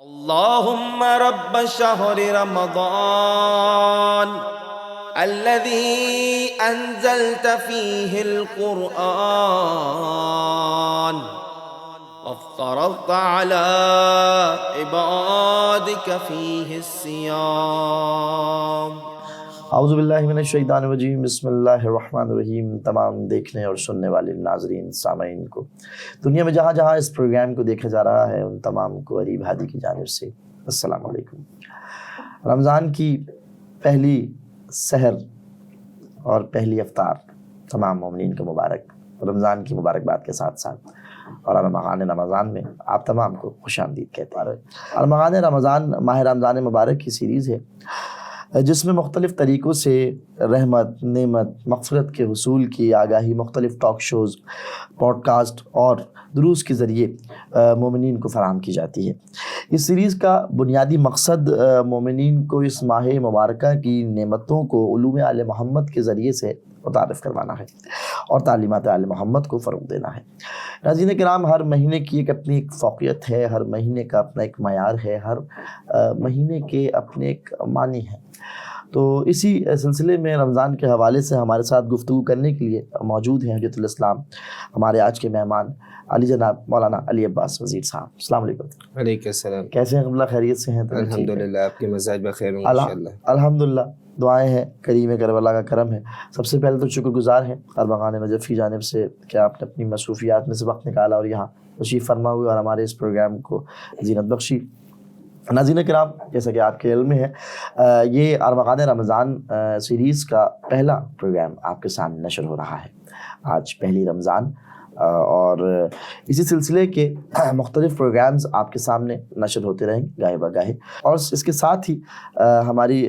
اللهم رب شهر رمضان الذي أنزلت فيه القرآن وافترضت على عبادك فيه الصيام. اعوذ باللہ من الشیطان الرجیم، بسم اللہ الرحمن الرحیم۔ تمام دیکھنے اور سننے والے ناظرین سامعین کو دنیا میں جہاں جہاں اس پروگرام کو دیکھا جا رہا ہے، ان تمام کو غریب ہادی کی جانب سے السلام علیکم۔ رمضان کی پہلی سحر اور پہلی افطار تمام مومنین کو مبارک، رمضان کی مبارکباد کے ساتھ ساتھ اور ارمغان رمضان میں آپ تمام کو خوش آمدید کہتے ہیں۔ ارمغان رمضان ماہ رمضان مبارک کی سیریز ہے جس میں مختلف طریقوں سے رحمت، نعمت، مغفرت کے حصول کی آگاہی مختلف ٹاک شوز، پوڈ کاسٹ اور دروس کے ذریعے مومنین کو فراہم کی جاتی ہے۔ اس سیریز کا بنیادی مقصد مومنین کو اس ماہ مبارکہ کی نعمتوں کو علوم آل محمد کے ذریعے سے متعارف کروانا ہے اور تعلیمات آل محمد کو فروغ دینا ہے۔ ناظرین کرام، ہر مہینے کی ایک اپنی ایک فوقیت ہے، ہر مہینے کا اپنا ایک معیار ہے، ہر مہینے کے اپنے ایک معنی ہیں۔ تو اسی سلسلے میں رمضان کے حوالے سے ہمارے ساتھ گفتگو کرنے کے لیے موجود ہیں حجت الاسلام ہمارے آج کے مہمان علی جناب مولانا علی عباس وزیر صاحب۔ السلام علیکم۔ وعلیکم السلام۔ کیسے ہیں قبلہ؟ خیریت سے ہیں؟ الحمدللہ، آپ کے مزاج بخیر ہوں انشاءاللہ۔ الحمدللہ، دعائیں ہیں، کریم کربلا کا کرم ہے۔ سب سے پہلے تو شکر گزار ہیں ارمغان نجف کی جانب سے کہ آپ نے اپنی مصروفیات میں سے وقت نکالا اور یہاں تشریف فرما ہوئے اور ہمارے اس پروگرام کو زینت بخشی۔ ناظرین کرام، جیسا کہ آپ کے علم میں ہے، یہ ارمغان رمضان سیریز کا پہلا پروگرام آپ کے سامنے نشر ہو رہا ہے۔ آج پہلی رمضان اور اسی سلسلے کے مختلف پروگرامز آپ کے سامنے نشر ہوتے رہیں گے گاہے بگاہے، اور اس کے ساتھ ہی ہماری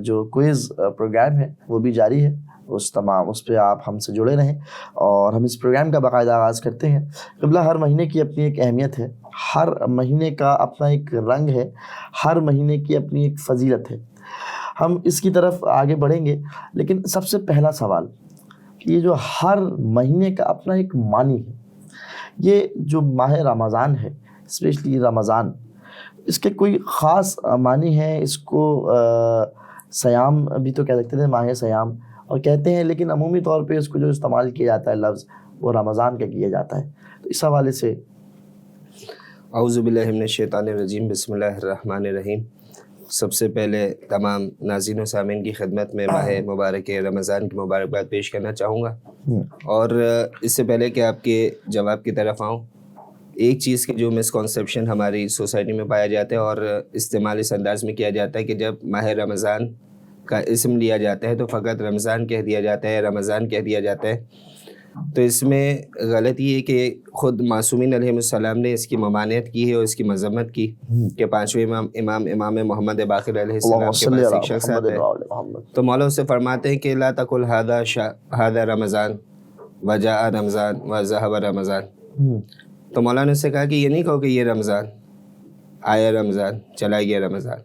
جو کوئز پروگرام ہے وہ بھی جاری ہے۔ اس پہ آپ ہم سے جڑے رہیں اور ہم اس پروگرام کا باقاعدہ آغاز کرتے ہیں۔ قبلہ ہر مہینے کی اپنی ایک اہمیت ہے، ہر مہینے کا اپنا ایک رنگ ہے، ہر مہینے کی اپنی ایک فضیلت ہے۔ ہم اس کی طرف آگے بڑھیں گے، لیکن سب سے پہلا سوال کہ یہ جو ہر مہینے کا اپنا ایک معنی ہے، یہ جو ماہ رمضان ہے، اسپیشلی رمضان، اس کے کوئی خاص معنی ہے؟ اس کو سیام بھی تو کہہ سکتے تھے، ماہ سیام اور کہتے ہیں، لیکن عمومی طور پہ اس کو جو استعمال کیا جاتا ہے لفظ، وہ رمضان کا کیا جاتا ہے۔ تو اس حوالے سے اعوذ باللہ من الشیطان الرجیم، بسم اللہ الرحمن الرحیم۔ سب سے پہلے تمام ناظرین و سامعین کی خدمت میں ماہ مبارک رمضان کی مبارکباد پیش کرنا چاہوں گا، اور اس سے پہلے کہ آپ کے جواب کی طرف آؤں، ایک چیز کی جو مسکنسیپشن ہماری سوسائٹی میں پایا جاتا ہے اور استعمال اس انداز میں کیا جاتا ہے کہ جب ماہ رمضان کا اسم لیا جاتا ہے تو فقط رمضان کہہ دیا جاتا ہے، رمضان کہہ دیا جاتا ہے۔ تو اس میں غلطی یہ کہ خود معصومین علیہ السلام نے اس کی ممانعت کی ہے اور اس کی مذمت کی کہ پانچویں امام محمد باقر علیہ السلام کے پاس ایک شخص آتا ہے تو مولا اسے فرماتے ہیں کہ لا تقل ھذا رمضان وجاء رمضان وذهب رمضان۔ تو مولا نے اسے کہا کہ یہ نہیں کہو کہ یہ رمضان آیا، رمضان چلا گیا رمضان،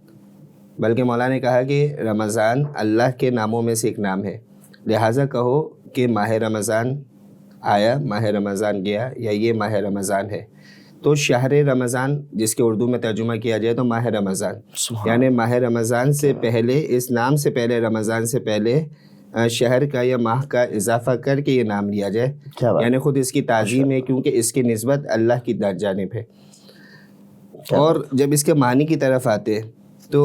بلکہ مولا نے کہا کہ رمضان اللہ کے ناموں میں سے ایک نام ہے، لہٰذا کہو کہ ماہ رمضان آیا، ماہ رمضان گیا، یا یہ ماہ رمضان ہے۔ تو شہر رمضان جس کے اردو میں ترجمہ کیا جائے تو ماہ رمضان، یعنی ماہ رمضان سے پہلے، اس نام سے پہلے، رمضان سے پہلے شہر کا یا ماہ کا اضافہ کر کے یہ نام لیا جائے، یعنی خود اس کی تعظیم ہے کیونکہ اس کی نسبت اللہ کی جانب ہے۔ اور جب اس کے معنی کی طرف آتے تو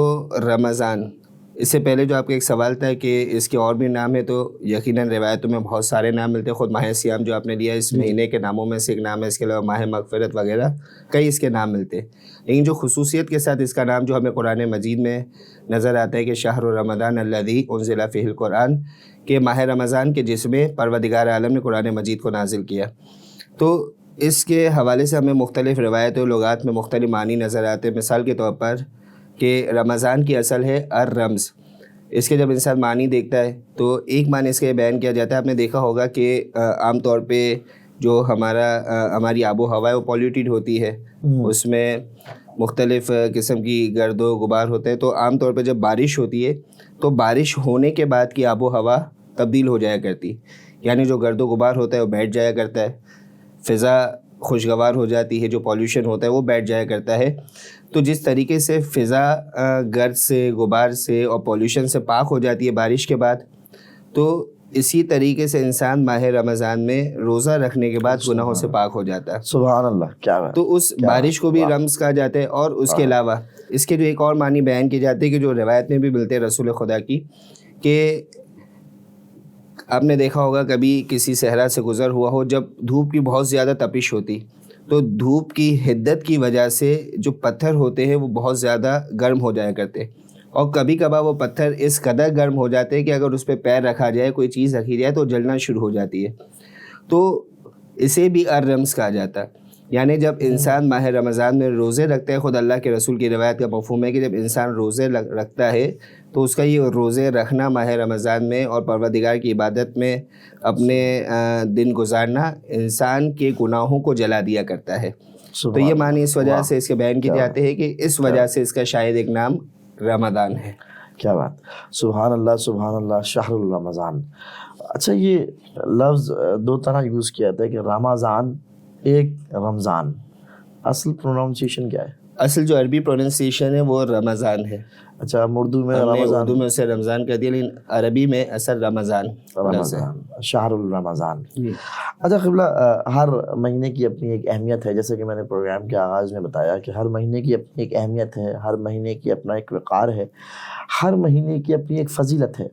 رمضان، اس سے پہلے جو آپ کا ایک سوال تھا کہ اس کے اور بھی نام ہے، تو یقیناً روایتوں میں بہت سارے نام ملتے ہیں۔ خود ماہ سیام جو آپ نے لیا اس مہینے کے ناموں میں سے ایک نام ہے، اس کے علاوہ ماہ مغفرت وغیرہ کئی اس کے نام ملتے ہیں، لیکن جو خصوصیت کے ساتھ اس کا نام جو ہمیں قرآن مجید میں نظر آتا ہے کہ شہر رمضان الذی انزل فیہ القرآن، کہ ماہ رمضان کے جس میں پروردگار عالم نے قرآن مجید کو نازل کیا۔ تو اس کے حوالے سے ہمیں مختلف روایتوں و لغات میں مختلف معنی نظر آتے ہیں۔ مثال کے طور پر کہ رمضان کی اصل ہے الرمز، اس کے جب انسان معنی دیکھتا ہے تو ایک معنی اس کے بیان کیا جاتا ہے۔ آپ نے دیکھا ہوگا کہ عام طور پہ جو ہماری آب و ہوا ہے وہ پولیوٹیڈ ہوتی ہے، اس میں مختلف قسم کی گرد و غبار ہوتے ہیں، تو عام طور پہ جب بارش ہوتی ہے تو بارش ہونے کے بعد کی آب و ہوا تبدیل ہو جایا کرتی، یعنی جو گرد و غبار ہوتا ہے وہ بیٹھ جایا کرتا ہے، فضا خوشگوار ہو جاتی ہے، جو پالوشن ہوتا ہے وہ بیٹھ جایا کرتا ہے۔ تو جس طریقے سے فضا گرد سے، غبار سے اور پولیوشن سے پاک ہو جاتی ہے بارش کے بعد، تو اسی طریقے سے انسان ماہ رمضان میں روزہ رکھنے کے بعد گناہوں سے پاک ہو جاتا ہے. سبحان اللہ، کیا بات. تو اس بارش کو بھی رمز کہا جاتا ہے. اور اس کے علاوہ اس کے جو ایک اور معنی بیان کی جاتی ہے کہ جو روایت میں بھی ملتے ہیں رسول خدا کی، کہ آپ نے دیکھا ہوگا کبھی کسی صحرا سے گزر ہوا ہو، جب دھوپ کی بہت زیادہ تپش ہوتی تو دھوپ کی حدت کی وجہ سے جو پتھر ہوتے ہیں وہ بہت زیادہ گرم ہو جایا کرتے، اور کبھی کبھار وہ پتھر اس قدر گرم ہو جاتے ہیں کہ اگر اس پہ پیر رکھا جائے، کوئی چیز رکھی جائے تو جلنا شروع ہو جاتی ہے. تو اسے بھی الرمز کہا جاتا ہے. یعنی جب انسان ماہ رمضان میں روزے رکھتا ہے، خود اللہ کے رسول کی روایت کا مفہوم ہے کہ جب انسان روزے رکھتا ہے تو اس کا یہ روزے رکھنا ماہ رمضان میں اور پروردگار کی عبادت میں اپنے دن گزارنا انسان کے گناہوں کو جلا دیا کرتا ہے. تو یہ معنی اس وجہ سے اس کے بیان کی جاتے ہیں کہ اس وجہ سے اس کا شاید ایک نام رمضان ہے. کیا بات. سبحان اللہ، سبحان اللہ. شہر الرمضان. اچھا، یہ لفظ دو طرح یوز کیا جاتا ہے کہ رمضان، ایک رمضان. اصل پروناؤنسیشن کیا ہے؟ اصل جو عربی پروننسیشن ہے وہ رمضان ہے. اچھا، اردو میں اردو میں اسے رمضان کہہ دیا، لیکن عربی میں اصل رمضان، شہر الرمضان. اچھا قبلہ، ہر مہینے کی اپنی ایک اہمیت ہے، جیسے کہ میں نے پروگرام کے آغاز میں بتایا کہ ہر مہینے کی اپنی ایک اہمیت ہے، ہر مہینے کی اپنا ایک وقار ہے، ہر مہینے کی اپنی ایک فضیلت ہے.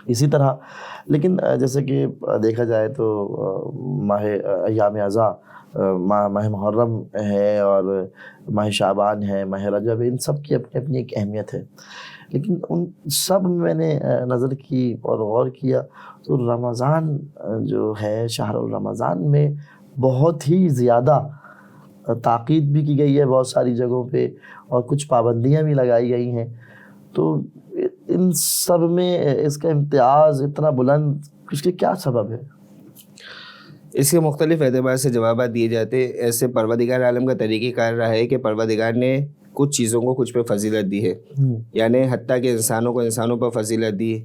اسی طرح لیکن جیسے کہ دیکھا جائے تو ماہ ایام اعضاء، ماہ محرم ہے اور ماہ شعبان ہے، ماہ رجب، ان سب کی اپنی اپنی ایک اہمیت ہے. لیکن ان سب میں نے نظر کی اور غور کیا تو رمضان جو ہے، شہر الرمضان میں بہت ہی زیادہ تاکید بھی کی گئی ہے بہت ساری جگہوں پہ، اور کچھ پابندیاں بھی لگائی گئی ہیں. تو ان سب میں اس کا امتیاز اتنا بلند، اس کے کیا سبب ہے؟ اس کے مختلف اعتبار سے جوابات دیے جاتے ہیں. ایسے پروردگار عالم کا طریقہ کار رہا ہے کہ پروردگار نے کچھ چیزوں کو کچھ پہ فضیلت دی ہے. یعنی حتیٰ کہ انسانوں کو انسانوں پر فضیلت دی،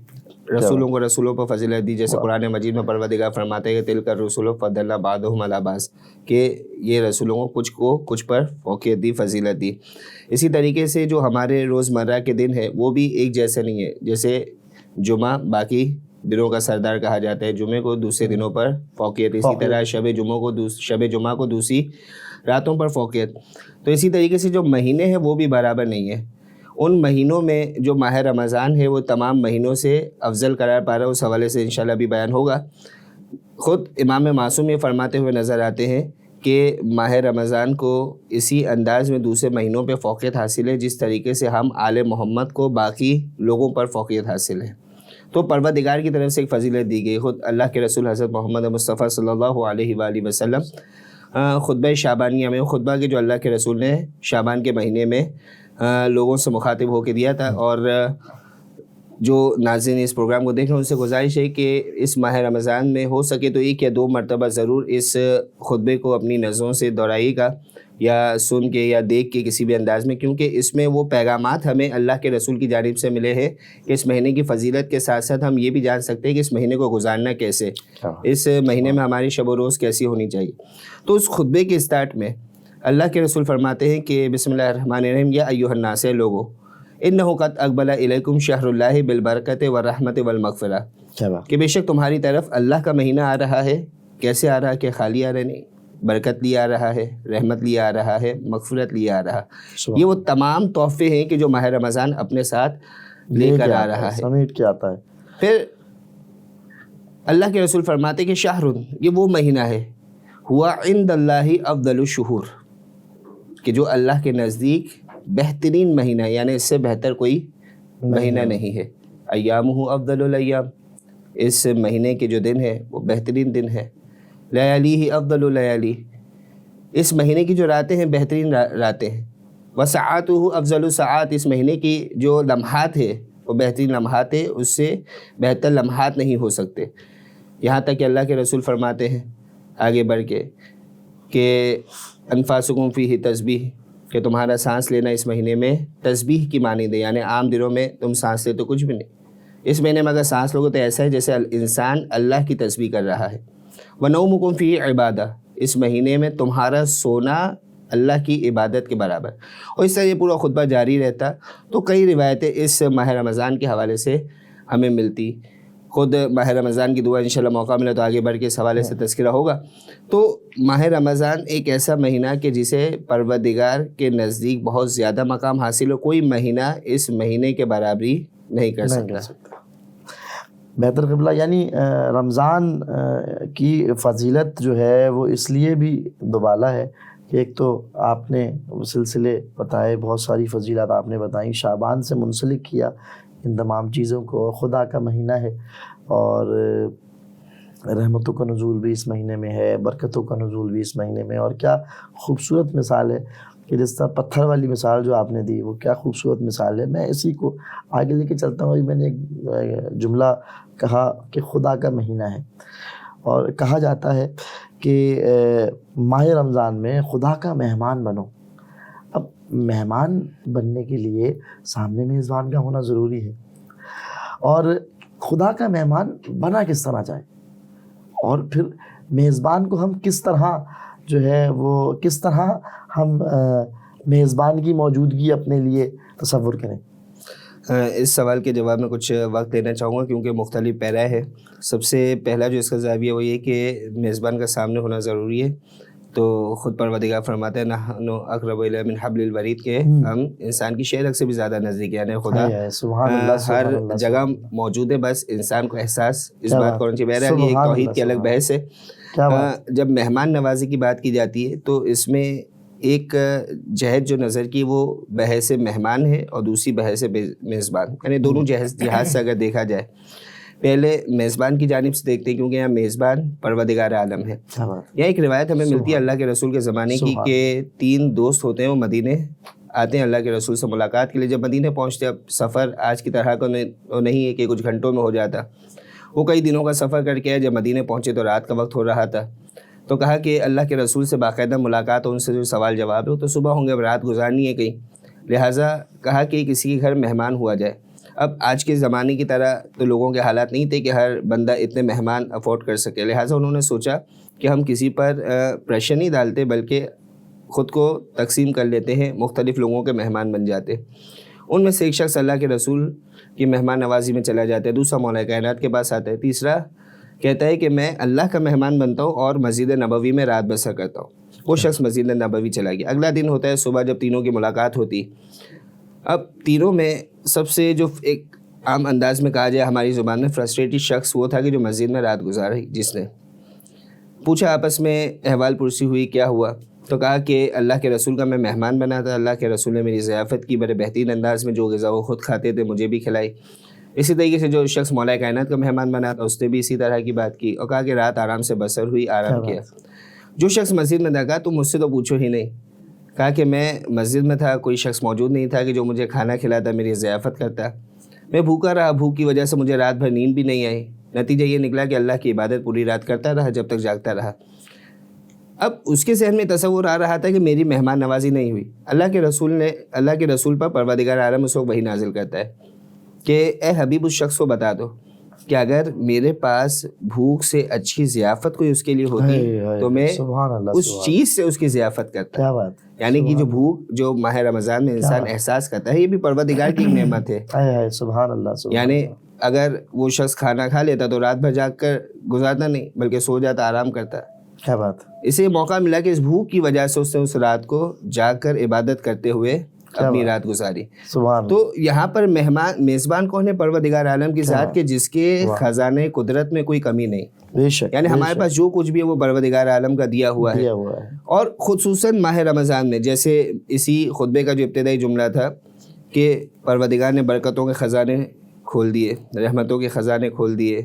رسولوں کو رسولوں پر فضیلت دی. جیسے قرآن مجید میں پروردگار فرماتے ہیں کہ تلک الرسل فضلنا بعضهم علی بعض، کہ یہ رسولوں کو کچھ پر فوقیت دی، فضیلت دی. اسی طریقے سے جو ہمارے روزمرہ کے دن ہے وہ بھی ایک جیسے نہیں ہے. جیسے جمعہ باقی دنوں کا سردار کہا جاتا ہے، جمعے کو دوسرے دنوں پر فوقیت. اسی طرح شب جمعہ کو دوسری راتوں پر فوقیت. تو اسی طریقے سے جو مہینے ہیں وہ بھی برابر نہیں ہے. ان مہینوں میں جو ماہ رمضان ہے وہ تمام مہینوں سے افضل قرار پا رہا ہے. اس حوالے سے انشاءاللہ بھی بیان ہوگا. خود امام معصوم یہ فرماتے ہوئے نظر آتے ہیں کہ ماہ رمضان کو اسی انداز میں دوسرے مہینوں پہ فوقیت حاصل ہے جس طریقے سے ہم آل محمد کو باقی لوگوں پر فوقیت حاصل ہے. تو پروردگار کی طرف سے ایک فضیلت دی گئی. خود اللہ کے رسول حضرت محمد مصطفیٰ صلی اللہ علیہ وآلہ وسلم خطبہ شعبانیہ میں، خطبہ کے جو اللہ کے رسول نے شعبان کے مہینے میں لوگوں سے مخاطب ہو کے دیا تھا. اور جو ناظرین اس پروگرام کو دیکھ رہے ہیں ان سے گزارش ہے کہ اس ماہ رمضان میں ہو سکے تو 1 یا 2 مرتبہ ضرور اس خطبے کو اپنی نظروں سے دہرائیے گا، یا سن کے یا دیکھ کے کسی بھی انداز میں، کیونکہ اس میں وہ پیغامات ہمیں اللہ کے رسول کی جانب سے ملے ہیں کہ اس مہینے کی فضیلت کے ساتھ ساتھ ہم یہ بھی جان سکتے ہیں کہ اس مہینے کو گزارنا کیسے، اس مہینے میں ہماری شب و روز کیسی ہونی چاہیے. تو اس خطبے کے اسٹارٹ میں اللہ کے رسول فرماتے ہیں کہ بسم اللہ الرحمن الرحیم، یا ایھا الناس، لوگو انہ قد اقبل الیکم شہر اللہ بالبرکۃ والرحمت والمغفرہ، کہ بے شک تمہاری طرف اللہ کا مہینہ آ رہا ہے. کیسے آ رہا ہے؟ کہ خالی آ رہا نہیں، برکت لیے آ رہا ہے، رحمت لیے آ رہا ہے، مغفرت لیے آ رہا. یہ وہ تمام تحفے ہیں کہ جو ماہ رمضان اپنے ساتھ لے کر آ رہا ہے، سمیٹ کے آتا ہے. پھر اللہ کے رسول فرماتے کہ شہر، یہ وہ مہینہ ہے، ہوا عند اللہ افضل الشہور، کہ جو اللہ کے نزدیک بہترین مہینہ، یعنی اس سے بہتر کوئی مہینہ نہیں ہے. ایامہ افضل الایام، اس مہینے کے جو دن ہے وہ بہترین دن ہے. لیالیہ افضل اللیالی، اس مہینے کی جو راتیں ہیں بہترین راتیں ہیں. وساعاتہ افضل الساعات، اس مہینے کی جو لمحات ہے وہ بہترین لمحات ہے، اس سے بہتر لمحات نہیں ہو سکتے. یہاں تک کہ اللہ کے رسول فرماتے ہیں آگے بڑھ کے کہ انفاسکم فیہ تسبیح، کہ تمہارا سانس لینا اس مہینے میں تسبیح کی مانند ہے. یعنی عام دنوں میں تم سانس لے تو کچھ بھی نہیں، اس مہینے میں اگر سانس لوگے تو ایسا ہے جیسے انسان اللہ کی تسبیح کر رہا ہے. وَنَوْمُكُمْ فِيهِ عِبَادَةٌ، اس مہینے میں تمہارا سونا اللہ کی عبادت کے برابر. اور اس طرح یہ پورا خطبہ جاری رہتا. تو کئی روایتیں اس ماہ رمضان کے حوالے سے ہمیں ملتی. خود ماہ رمضان کی دعا انشاءاللہ موقع ملا تو آگے بڑھ کے اس حوالے سے تذکرہ ہوگا. تو ماہ رمضان ایک ایسا مہینہ کہ جسے پروردگار کے نزدیک بہت زیادہ مقام حاصل ہو. کوئی مہینہ اس مہینے کے برابری نہیں کر سکتا. بہتر قبلہ، یعنی رمضان کی فضیلت جو ہے وہ اس لیے بھی دوبالا ہے کہ ایک تو آپ نے سلسلے بتائے، بہت ساری فضیلت آپ نے بتائیں، شعبان سے منسلک کیا ان تمام چیزوں کو. خدا کا مہینہ ہے اور رحمتوں کا نزول بھی اس مہینے میں ہے، برکتوں کا نزول بھی اس مہینے میں. اور کیا خوبصورت مثال ہے کہ جس طرح پتھر والی مثال جو آپ نے دی وہ کیا خوبصورت مثال ہے. میں اسی کو آگے لے کے چلتا ہوں. میں نے ایک جملہ کہا کہ خدا کا مہینہ ہے، اور کہا جاتا ہے کہ ماہ رمضان میں خدا کا مہمان بنو. اب مہمان بننے کے لیے سامنے میزبان کا ہونا ضروری ہے، اور خدا کا مہمان بنا کس طرح جائے، اور پھر میزبان کو ہم کس طرح جو ہے وہ کس طرح ہم میزبان کی موجودگی اپنے لیے تصور کریں. اس سوال کے جواب میں کچھ وقت دینا چاہوں گا کیونکہ مختلف پیرا ہے. سب سے پہلا جو اس کا زاویہ وہ یہ کہ میزبان کا سامنے ہونا ضروری ہے. تو خود پروردگار فرماتے ہیں نحن اقرب الیہ من حبل الورید، کہ ہم انسان کی شہرگ سے بھی زیادہ نزدیک، یعنی خدا ہر جگہ موجود ہے. بس انسان کو احساس اس بات کو ہونا چاہیے. بہرحال یہ ایک توحید کی الگ بحث ہے. جب مہمان نوازی کی بات کی جاتی ہے تو اس میں ایک جہت جو نظر کی وہ بحث مہمان ہے اور دوسری بحث میزبان، یعنی دونوں جہاز سے اگر دیکھا جائے. پہلے میزبان کی جانب سے دیکھتے ہیں کیونکہ یہاں میزبان پروردگار عالم ہے. یہاں ایک روایت ہمیں ملتی ہے اللہ کے رسول کے زمانے کی کہ 3 دوست ہوتے ہیں، وہ مدینے آتے ہیں اللہ کے رسول سے ملاقات کے لیے. جب مدینے پہنچتے، اب سفر آج کی طرح کا نہیں ہے کہ کچھ گھنٹوں میں ہو جاتا. وہ کئی دنوں کا سفر کر کے جب مدینے پہنچے تو رات کا وقت ہو رہا تھا. تو کہا کہ اللہ کے رسول سے باقاعدہ ملاقات ہو، ان سے جو سوال جواب ہے، تو صبح ہوں گے، اب رات گزارنی ہے کہیں، لہٰذا کہا کہ کسی کے گھر مہمان ہوا جائے. اب آج کے زمانے کی طرح تو لوگوں کے حالات نہیں تھے کہ ہر بندہ اتنے مہمان افورڈ کر سکے. لہٰذا انہوں نے سوچا کہ ہم کسی پر پریشر نہیں ڈالتے بلکہ خود کو تقسیم کر لیتے ہیں، مختلف لوگوں کے مہمان بن جاتے. ان میں سے ایک شخص اللہ کے رسول کی مہمان نوازی میں چلا جاتا ہے، دوسرا مولا کائنات کے پاس آتا ہے، تیسرا کہتا ہے کہ میں اللہ کا مہمان بنتا ہوں اور مسجد نبوی میں رات بسر کرتا ہوں. وہ شخص مسجد نبوی چلا گیا. اگلا دن ہوتا ہے، صبح جب تینوں کی ملاقات ہوتی. اب تینوں میں سب سے جو ایک عام انداز میں کہا جائے ہماری زبان میں فرسٹریٹڈ شخص وہ تھا کہ جو مسجد میں رات گزاری. جس نے پوچھا، آپس میں احوال پرسی ہوئی، کیا ہوا؟ تو کہا کہ اللہ کے رسول کا میں مہمان بنا تھا، اللہ کے رسول نے میری ضیافت کی، بڑے بہترین انداز میں جو غذا وہ خود کھاتے تھے مجھے بھی کھلائی. اسی طریقے سے جو شخص مولا کائنات کا مہمان بنا تھا اس نے بھی اسی طرح کی بات کی اور کہا کہ رات آرام سے بسر ہوئی، آرام کیا. جو شخص مسجد میں تھا، کہا تو مجھ سے تو پوچھو ہی نہیں. کہا کہ میں مسجد میں تھا، کوئی شخص موجود نہیں تھا کہ جو مجھے کھانا کھلاتا، میری ضیافت کرتا. میں بھوکا رہا، بھوک کی وجہ سے مجھے رات بھر نیند بھی نہیں آئی. نتیجہ یہ نکلا کہ اللہ کی عبادت پوری رات کرتا رہا جب تک جاگتا رہا. اب اس کے ذہن میں تصور آ رہا تھا کہ میری مہمان نوازی نہیں ہوئی. اللہ کے رسول پر پروردگار عالم اس وقت وحی نازل کرتا ہے کہ اے حبیب اس شخص کو بتا دو کہ اگر میرے پاس بھوک سے اچھی ضیافت کوئی اس کے لیے ہوتی تو میں اس چیز سے اس کی ضیافت کرتا. یعنی کہ جو بھوک جو ماہ رمضان میں انسان احساس کرتا ہے یہ بھی پروردگار کی ایک نعمت ہے. سبحان اللہ. یعنی اگر وہ شخص کھانا کھا لیتا تو رات بھر جاگ کر گزارتا نہیں بلکہ سو جاتا، آرام کرتا. کیا بات. اسے موقع ملا کہ اس بھوک کی وجہ سے اس نے اس رات کو جاگ کر عبادت کرتے ہوئے اپنی رات گزاری. تو یہاں پر میزبان کون ہے؟ پروردگار عالم کی ذات کے جس کے خزانے قدرت میں کوئی کمی نہیں. یعنی ہمارے پاس جو کچھ بھی ہے وہ پروردگار عالم کا دیا ہوا ہے. اور خصوصاً ماہ رمضان میں جیسے اسی خطبے کا جو ابتدائی جملہ تھا کہ پروردگار نے برکتوں کے خزانے کھول دیے، رحمتوں کے خزانے کھول دیے،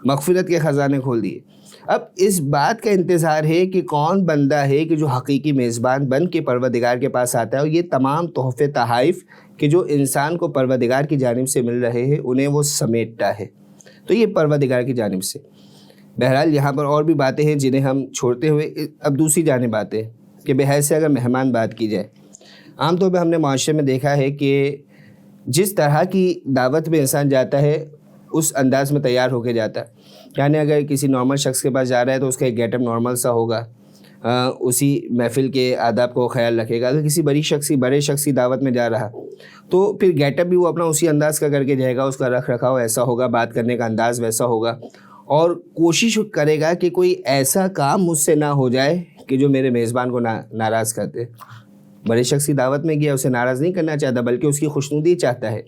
مغفرت کے خزانے کھول دیے. اب اس بات کا انتظار ہے کہ کون بندہ ہے کہ جو حقیقی میزبان بن کے پروردگار کے پاس آتا ہے اور یہ تمام تحفے تحائف کہ جو انسان کو پروردگار کی جانب سے مل رہے ہیں انہیں وہ سمیٹتا ہے. تو یہ پروردگار کی جانب سے. بہرحال یہاں پر اور بھی باتیں ہیں جنہیں ہم چھوڑتے ہوئے اب دوسری جانب آتے ہیں کہ بحیث سے اگر مہمان بات کی جائے. عام طور پہ ہم نے معاشرے میں دیکھا ہے کہ جس طرح کی دعوت میں انسان جاتا ہے اس انداز میں تیار ہو کے جاتا ہے. یعنی اگر کسی نارمل شخص کے پاس جا رہا ہے تو اس کا ایک گیٹ اپ نارمل سا ہوگا، اسی محفل کے آداب کو خیال رکھے گا. اگر کسی بڑے شخص کی دعوت میں جا رہا تو پھر گیٹ اپ بھی وہ اپنا اسی انداز کا کر کے جائے گا, اس کا رکھ رکھاؤ ایسا ہوگا, بات کرنے کا انداز ویسا ہوگا, اور کوشش کرے گا کہ کوئی ایسا کام مجھ سے نہ ہو جائے کہ جو میرے میزبان کو ناراض کرتے. بڑے شخص کی دعوت میں گیا, اسے ناراض نہیں کرنا چاہتا بلکہ اس کی خوشنودی چاہتا ہے.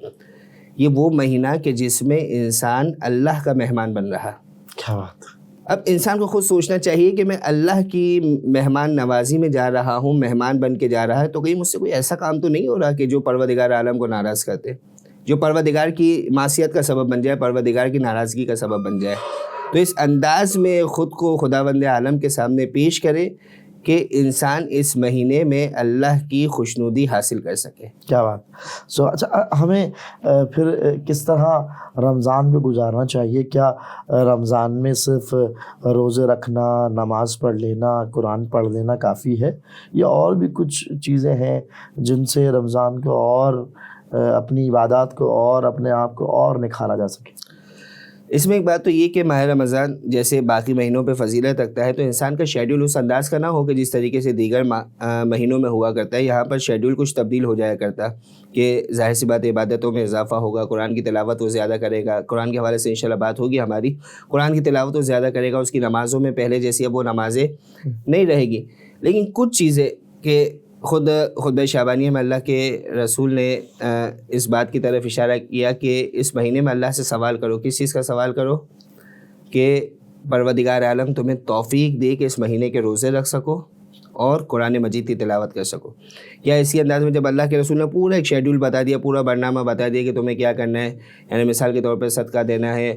یہ وہ مہینہ کہ جس میں انسان اللہ کا مہمان بن رہا. کیا بات. اب انسان کو خود سوچنا چاہیے کہ میں اللہ کی مہمان نوازی میں جا رہا ہوں, مہمان بن کے جا رہا ہے, تو کہیں مجھ سے کوئی ایسا کام تو نہیں ہو رہا کہ جو پروردگار عالم کو ناراض کرتے, جو پروردگار کی معصیت کا سبب بن جائے, پروردگار کی ناراضگی کا سبب بن جائے. تو اس انداز میں خود کو خداوند عالم کے سامنے پیش کرے کہ انسان اس مہینے میں اللہ کی خوشنودی حاصل کر سکے. کیا بات. اچھا, ہمیں پھر کس طرح رمضان میں گزارنا چاہیے؟ کیا رمضان میں صرف روزے رکھنا, نماز پڑھ لینا, قرآن پڑھ لینا کافی ہے, یا اور بھی کچھ چیزیں ہیں جن سے رمضان کو اور اپنی عبادات کو اور اپنے آپ کو اور نکھارا جا سکے؟ اس میں ایک بات تو یہ کہ ماہ رمضان جیسے باقی مہینوں پہ فضیلت رکھتا ہے تو انسان کا شیڈول اس انداز کا نہ ہو کہ جس طریقے سے دیگر مہینوں میں ہوا کرتا ہے. یہاں پر شیڈول کچھ تبدیل ہو جایا کرتا کہ ظاہر سی بات عبادتوں میں اضافہ ہوگا, قرآن کی تلاوت وہ زیادہ کرے گا, قرآن کے حوالے سے انشاءاللہ بات ہوگی ہماری, قرآن کی تلاوت وہ زیادہ کرے گا, اس کی نمازوں میں پہلے جیسی اب وہ نمازیں نہیں رہے گی. لیکن کچھ چیزیں کہ خود خطبہ شعبانیہ میں اللہ کے رسول نے اس بات کی طرف اشارہ کیا کہ اس مہینے میں اللہ سے سوال کرو. کس چیز کا سوال کرو؟ کہ پروردگار عالم تمہیں توفیق دے کہ اس مہینے کے روزے رکھ سکو اور قرآن مجید کی تلاوت کر سکو. یا اسی انداز میں جب اللہ کے رسول نے پورا ایک شیڈول بتا دیا, پورا برنامہ بتا دیا کہ تمہیں کیا کرنا ہے, یعنی مثال کے طور پر صدقہ دینا ہے,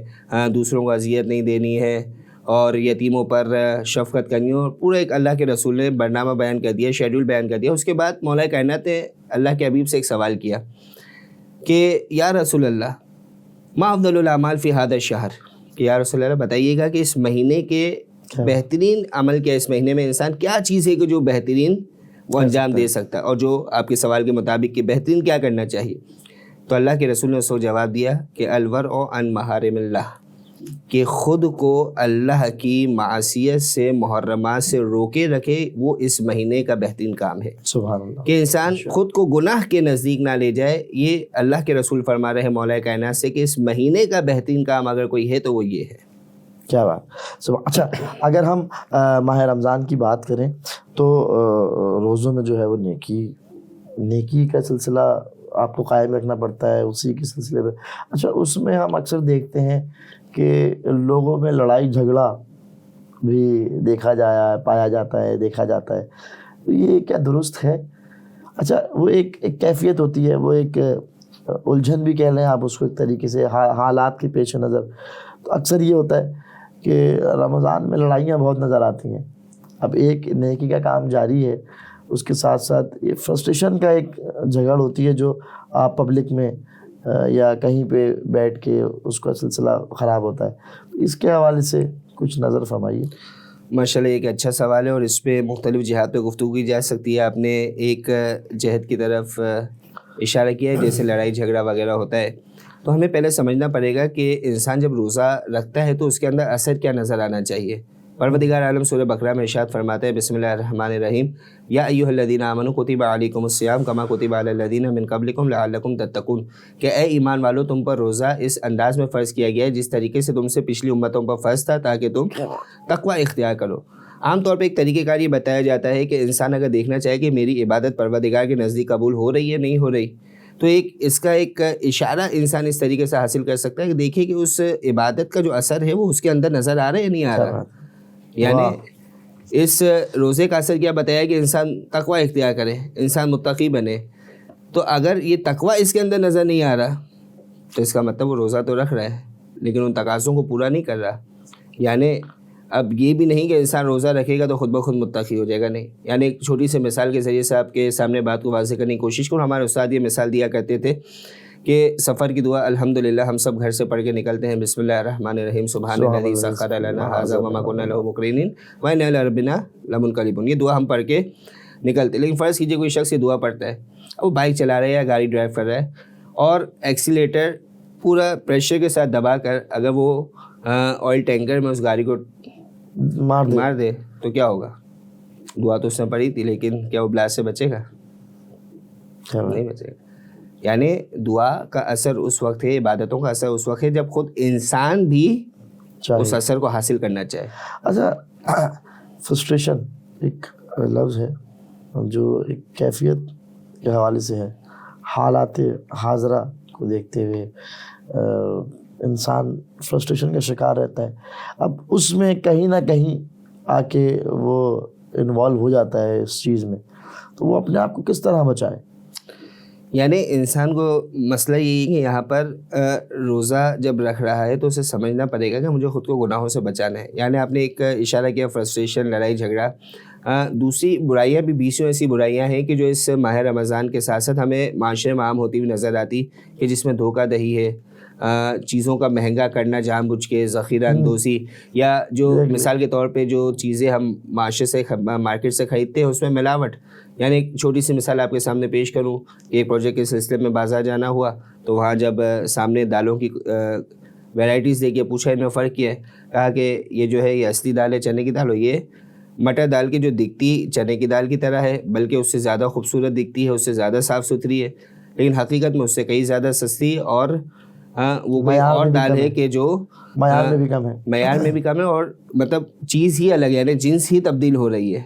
دوسروں کو اذیت نہیں دینی ہے, اور یتیموں پر شفقت کرنی ہو, پورا ایک اللہ کے رسول نے برنامہ بیان کر دیا, شیڈول بیان کر دیا. اس کے بعد مولا کائنات نے اللہ کے حبیب سے ایک سوال کیا کہ یا رسول اللہ ما افضل الاعمال فی هذا الشہر, کہ یا رسول اللہ بتائیے گا کہ اس مہینے کے بہترین عمل کیا, اس مہینے میں انسان کیا چیز ہے کہ جو بہترین وہ انجام دے سکتا ہے, اور جو آپ کے سوال کے مطابق کہ بہترین کیا کرنا چاہیے. تو اللہ کے رسول نے اس کو جواب دیا کہ الورع عن محارم اللہ, کہ خود کو اللہ کی معصیت سے, محرمات سے روکے رکھے, وہ اس مہینے کا بہترین کام ہے. سبحان اللہ. کہ انسان خود کو گناہ کے نزدیک نہ لے جائے. یہ اللہ کے رسول فرما رہے ہیں مولا کائنات سے کہ اس مہینے کا بہترین کام اگر کوئی ہے تو وہ یہ ہے. کیا بات. اچھا, اگر ہم ماہ رمضان کی بات کریں تو روزوں میں جو ہے وہ نیکی کا سلسلہ آپ کو قائم رکھنا پڑتا ہے, اسی کے سلسلے میں. اچھا, اس میں ہم اکثر دیکھتے ہیں کہ لوگوں میں لڑائی جھگڑا بھی پایا جاتا ہے, دیکھا جاتا ہے. یہ کیا درست ہے؟ اچھا, وہ ایک کیفیت ہوتی ہے, وہ ایک الجھن بھی کہہ لیں آپ اس کو ایک طریقے سے, حالات کے پیش نظر. تو اکثر یہ ہوتا ہے کہ رمضان میں لڑائیاں بہت نظر آتی ہیں. اب ایک نیکی کا کام جاری ہے, اس کے ساتھ ساتھ یہ فرسٹریشن کا ایک جھگڑ ہوتی ہے جو آپ پبلک میں یا کہیں پہ بیٹھ کے اس کا سلسلہ خراب ہوتا ہے. اس کے حوالے سے کچھ نظر فرمائیے. ماشاءاللہ ایک اچھا سوال ہے, اور اس پہ مختلف جہات پہ گفتگو کی جا سکتی ہے. آپ نے ایک جہت کی طرف اشارہ کیا ہے جیسے لڑائی جھگڑا وغیرہ ہوتا ہے, تو ہمیں پہلے سمجھنا پڑے گا کہ انسان جب روزہ رکھتا ہے تو اس کے اندر اثر کیا نظر آنا چاہیے. پروردگار عالم سورہ بقرہ میں ارشاد فرماتے ہیں بسم اللہ الرحمن الرحیم یا ایھا الذین آمنوا کتب علیکم الصیام کما کتب علی الذین من قبلکم لعلکم تتقون, کہ اے ایمان والو تم پر روزہ اس انداز میں فرض کیا گیا ہے جس طریقے سے تم سے پچھلی امتوں پر فرض تھا تاکہ تم تقوی اختیار کرو. عام طور پہ ایک طریقہ کار یہ بتایا جاتا ہے کہ انسان اگر دیکھنا چاہے کہ میری عبادت پروردگار کے نزدیک قبول ہو رہی ہے نہیں ہو رہی, تو اس کا ایک اشارہ انسان اس طریقے سے حاصل کر سکتا ہے کہ دیکھے کہ اس عبادت کا جو اثر ہے وہ اس کے اندر نظر آ رہا ہے یا نہیں آ رہا. یعنی اس روزے کا اثر کیا بتایا کہ انسان تقوی اختیار کرے, انسان متقی بنے. تو اگر یہ تقوی اس کے اندر نظر نہیں آ رہا تو اس کا مطلب وہ روزہ تو رکھ رہا ہے لیکن ان تقاضوں کو پورا نہیں کر رہا. یعنی اب یہ بھی نہیں کہ انسان روزہ رکھے گا تو خود بخود متقی ہو جائے گا, نہیں. یعنی ایک چھوٹی سی مثال کے ذریعے سے آپ کے سامنے بات کو واضح کرنے کی کوشش کروں. ہمارے استاد یہ مثال دیا کرتے تھے کہ سفر کی دعا الحمدللہ ہم سب گھر سے پڑھ کے نکلتے ہیں بسم اللہ الرحمن الرحیم سبحان الذی سخر لنا ھذا وما کنا لہ مقرنین وإنا إلی ربنا لمنقلبون. یہ دعا ہم پڑھ کے نکلتے. لیکن فرض کیجئے کوئی شخص یہ دعا پڑھتا ہے, وہ بائک چلا رہا ہے یا گاڑی ڈرائیو کر رہا ہے اور ایکسیلیٹر پورا پریشر کے ساتھ دبا کر اگر وہ آئل ٹینکر میں اس گاڑی کو مار دے تو کیا ہوگا؟ دعا تو اس نے پڑھی تھی، لیکن کیا وہ بلا سے بچے گا؟ نہیں بچے گا. یعنی دعا کا اثر اس وقت ہے، عبادتوں کا اثر اس وقت ہے جب خود انسان بھی اس اثر کو حاصل کرنا چاہے. اچھا، فرسٹریشن ایک لفظ ہے جو ایک کیفیت کے حوالے سے ہے. حالات حاضرہ کو دیکھتے ہوئے انسان فرسٹریشن کا شکار رہتا ہے. اب اس میں کہیں نہ کہیں آ کے وہ انوالو ہو جاتا ہے اس چیز میں، تو وہ اپنے آپ کو کس طرح بچائے؟ یعنی انسان کو مسئلہ یہی ہے کہ یہاں پر روزہ جب رکھ رہا ہے تو اسے سمجھنا پڑے گا کہ مجھے خود کو گناہوں سے بچانا ہے. یعنی آپ نے ایک اشارہ کیا فرسٹریشن، لڑائی جھگڑا. دوسری برائیاں بھی 20 ایسی برائیاں ہیں کہ جو اس ماہ رمضان کے ساتھ ساتھ ہمیں معاشرے میں عام ہوتی ہوئی نظر آتی، کہ جس میں دھوکہ دہی ہے، چیزوں کا مہنگا کرنا جان بوجھ کے، ذخیرہ اندوزی، یا جو مثال کے طور پہ جو چیزیں ہم معاشرے سے مارکیٹ سے خریدتے ہیں اس میں ملاوٹ. یعنی ایک چھوٹی سی مثال آپ کے سامنے پیش کروں. ایک پروجیکٹ کے سلسلے میں بازار جانا ہوا تو وہاں جب سامنے دالوں کی ویرائٹیز دیکھیے، پوچھا ان میں فرق کیا ہے، کہا کہ یہ جو ہے یہ اصلی دال ہے چنے کی دال، ہو یہ مٹر دال کی جو دکھتی چنے کی دال کی طرح ہے، بلکہ اس سے زیادہ خوبصورت دکھتی ہے، اس سے زیادہ صاف ستھری ہے، لیکن حقیقت میں اس سے کئی زیادہ سستی اور وہ کوئی اور دال ہے کہ جو معیار میں بھی کم ہے، معیار میں بھی کم ہے، اور مطلب چیز ہی الگ ہے، یعنی جنس ہی تبدیل ہو رہی ہے.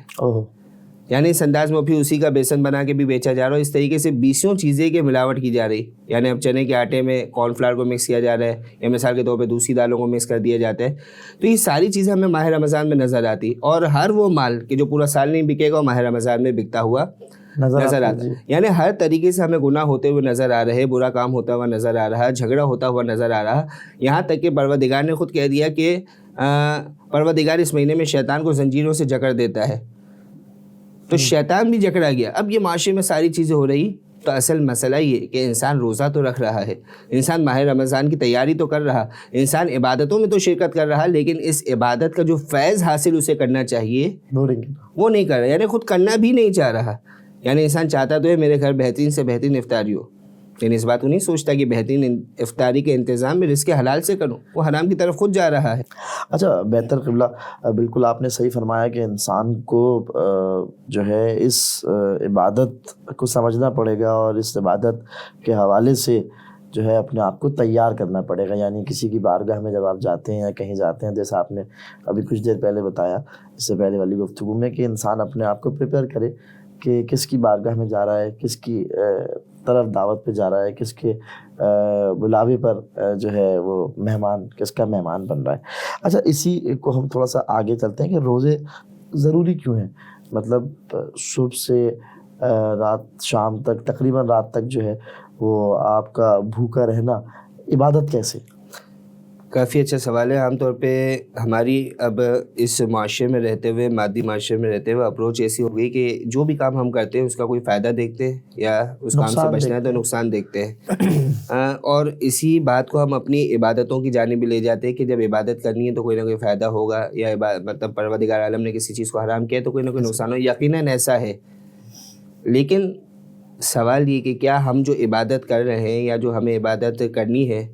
یعنی اس انداز میں پھر اسی کا بیسن بنا کے بھی بیچا جا رہا ہے. اس طریقے سے 20 چیزیں کی ملاوٹ کی جا رہی. یعنی اب چنے کے آٹے میں کارن فلاور کو مکس کیا جا رہا ہے، یا مثال کے طور پہ دوسری دالوں کو مکس کر دیا جاتا ہے. تو یہ ساری چیزیں ہمیں ماہ رمضان میں نظر آتی، اور ہر وہ مال کہ جو پورا سال نہیں بکے گا وہ ماہ رمضان میں بکتا ہوا نظر آتا. یعنی ہر طریقے سے ہمیں گناہ ہوتے ہوئے نظر آ رہے، برا کام ہوتا ہوا نظر آ رہا، جھگڑا ہوتا ہوا نظر آ رہا. یہاں تک کہ پروردگار نے خود کہہ دیا کہ پروردگار اس مہینے میں شیطان کو زنجیروں سے جکڑ دیتا ہے. تو شیطان بھی جکڑا گیا. اب یہ معاشرے میں ساری چیزیں ہو رہی، تو اصل مسئلہ یہ کہ انسان روزہ تو رکھ رہا ہے، انسان ماہ رمضان کی تیاری تو کر رہا، انسان عبادتوں میں تو شرکت کر رہا، لیکن اس عبادت کا جو فیض حاصل اسے کرنا چاہیے وہ نہیں کر رہا. یعنی خود کرنا بھی نہیں چاہ رہا. یعنی انسان چاہتا تو ہے میرے گھر بہترین سے بہترین افطاری ہو، لیکن اس بات کو نہیں سوچتا کہ بہترین افطاری کے انتظام میں رزق حلال سے کروں. وہ حرام کی طرف خود جا رہا ہے. اچھا بہتر قبلہ، بالکل آپ نے صحیح فرمایا کہ انسان کو جو ہے اس عبادت کو سمجھنا پڑے گا، اور اس عبادت کے حوالے سے جو ہے اپنے آپ کو تیار کرنا پڑے گا. یعنی کسی کی بارگاہ میں جب آپ جاتے ہیں یا کہیں جاتے ہیں، جیسا آپ نے ابھی کچھ دیر پہلے بتایا اس سے پہلے والی گفتگو میں، کہ انسان اپنے آپ کو پریپیئر کرے کہ کس کی بارگاہ میں جا رہا ہے، کس کی طرف دعوت پہ جا رہا ہے، کس کے بلاوے پر جو ہے وہ مہمان، کس کا مہمان بن رہا ہے. اچھا اسی کو ہم تھوڑا سا آگے چلتے ہیں کہ روزے ضروری کیوں ہیں؟ مطلب صبح سے رات شام تک، تقریباً رات تک جو ہے وہ آپ کا بھوکا رہنا عبادت کیسے؟ کافی اچھا سوال ہے. عام طور پہ ہماری اب اس معاشرے میں رہتے ہوئے، مادی معاشرے میں رہتے ہوئے اپروچ ایسی ہو گئی کہ جو بھی کام ہم کرتے ہیں اس کا کوئی فائدہ دیکھتے ہیں، یا اس کام سے بچنا ہے تو نقصان دیکھتے ہیں. اور اسی بات کو ہم اپنی عبادتوں کی جانب بھی لے جاتے ہیں کہ جب عبادت کرنی ہے تو کوئی نہ کوئی فائدہ ہوگا، یا مطلب پروردگار عالم نے کسی چیز کو حرام کیا تو کوئی نہ کوئی نقصان ہو. یقیناً ایسا ہے، لیکن سوال یہ کہ کیا ہم جو عبادت کر رہے ہیں یا جو ہمیں عبادت کرنی ہے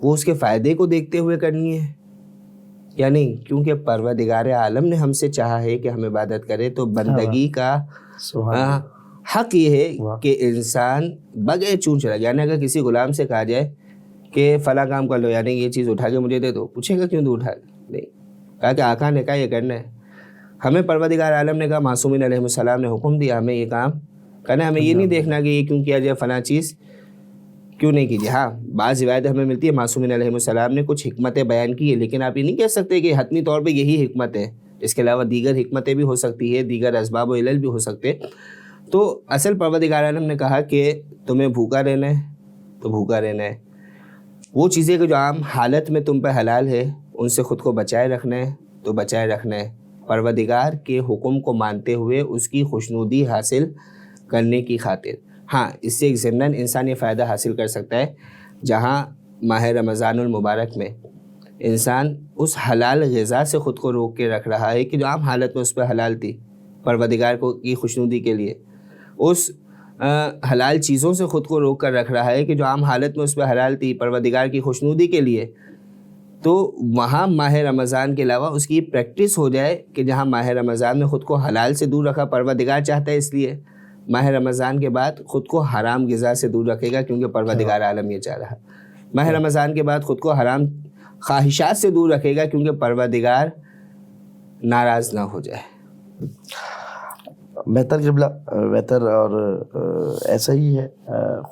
وہ اس کے فائدے کو دیکھتے ہوئے کرنی ہے یا نہیں؟ کیونکہ پروردگار عالم نے ہم سے چاہا ہے کہ ہم عبادت کریں، تو بندگی کا حق یہ ہے کہ انسان بغیر چون چلا. یعنی اگر کسی غلام سے کہا جائے کہ فلاں کام کر لو، یعنی یہ چیز اٹھا کے مجھے دے دو، پوچھے گا کیوں دو اٹھا کے؟ نہیں، کہا کہ آقا نے کہا یہ کرنا ہے. ہمیں پروردگار عالم نے کہا، معصومین علیہ السلام نے حکم دیا ہمیں یہ کام کرنا. ہمیں یہ نہیں دیکھنا کہ یہ کیوں کیا جائے، فلاں چیز کیوں نہیں کیجیے. ہاں بعض روایت ہمیں ملتی ہے معصومین علیہ السلام نے کچھ حکمتیں بیان کی ہے، لیکن آپ یہ نہیں کہہ سکتے کہ حتمی طور پہ یہی حکمت ہے. اس کے علاوہ دیگر حکمتیں بھی ہو سکتی ہے، دیگر اسباب و علل بھی ہو سکتے. تو اصل پروردگار عالم نے کہا کہ تمہیں بھوکا رہنا ہے تو بھوکا رہنا ہے. وہ چیزیں کہ جو عام حالت میں تم پہ حلال ہے ان سے خود کو بچائے رکھنا ہے تو بچائے رکھنا ہے، پروردگار کے حکم کو مانتے ہوئے اس کی خوشنودی حاصل کرنے کی خاطر. ہاں اس سے ایک ضمناً انسان یہ فائدہ حاصل کر سکتا ہے جہاں ماہ رمضان المبارک میں انسان اس حلال غذا سے خود کو روک کے رکھ رہا ہے کہ جو عام حالت میں اس پہ حلال تھی، پروردگار کو کی خوشنودی کے لیے اس حلال چیزوں سے خود کو روک کر رکھ رہا ہے کہ جو عام حالت میں اس پہ حلال تھی، پروردگار کی خوشنودی کے لیے. تو وہاں ماہ رمضان کے علاوہ اس کی پریکٹس ہو جائے کہ جہاں ماہ رمضان میں خود کو حلال سے دور رکھا، پروردگار چاہتا ہے اس لیے ماہ رمضان کے بعد خود کو حرام غذا سے دور رکھے گا، کیونکہ پروردگار عالم یہ چاہ رہا. ماہ رمضان کے بعد خود کو حرام خواہشات سے دور رکھے گا، کیونکہ پروردگار ناراض نہ ہو جائے. بہتر قبلہ، بہتر. اور ایسا ہی ہے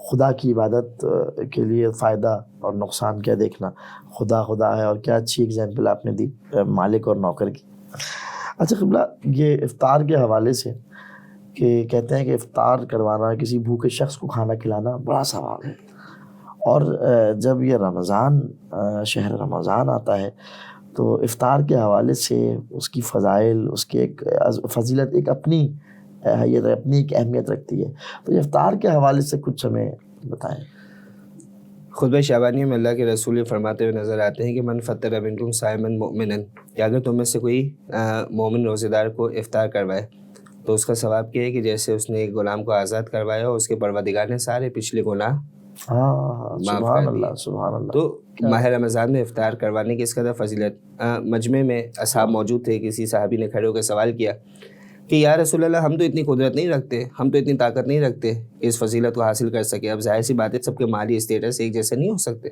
خدا کی عبادت کے لیے فائدہ اور نقصان کیا دیکھنا. خدا خدا ہے، اور کیا اچھی اگزامپل آپ نے دی مالک اور نوکر کی. اچھا قبلہ، یہ افطار کے حوالے سے کہ کہتے ہیں کہ افطار کروانا، کسی بھوکے شخص کو کھانا کھلانا بڑا ثواب ہے. اور جب یہ رمضان، شہر رمضان آتا ہے تو افطار کے حوالے سے اس کی فضائل، اس کی ایک فضیلت ایک اپنی حیثیت، اپنی ایک اہمیت رکھتی ہے. تو یہ افطار کے حوالے سے کچھ ہمیں بتائیں. خطبہ شعبانیہ میں اللہ کے رسول یہ فرماتے ہوئے نظر آتے ہیں کہ من فطر منکم صائما مؤمنا، کہ اگر تم میں سے کوئی مومن روزے دار کو افطار کروائے تو اس کا ثواب کیا ہے کہ جیسے اس نے ایک غلام کو آزاد کروایا اور اس کے پروردگار نے سارے پچھلے گناہ سبحان اللہ سبحان اللہ. تو ماہ رمضان میں افطار کروانے کی اس قدر فضیلت. مجمع میں اصحاب موجود تھے، کسی صحابی نے کھڑے ہو کے سوال کیا کہ یا رسول اللہ، ہم تو اتنی قدرت نہیں رکھتے، ہم تو اتنی طاقت نہیں رکھتے اس فضیلت کو حاصل کر سکے. اب ظاہر سی بات ہے سب کے مالی اسٹیٹس ایک جیسے نہیں ہو سکتے.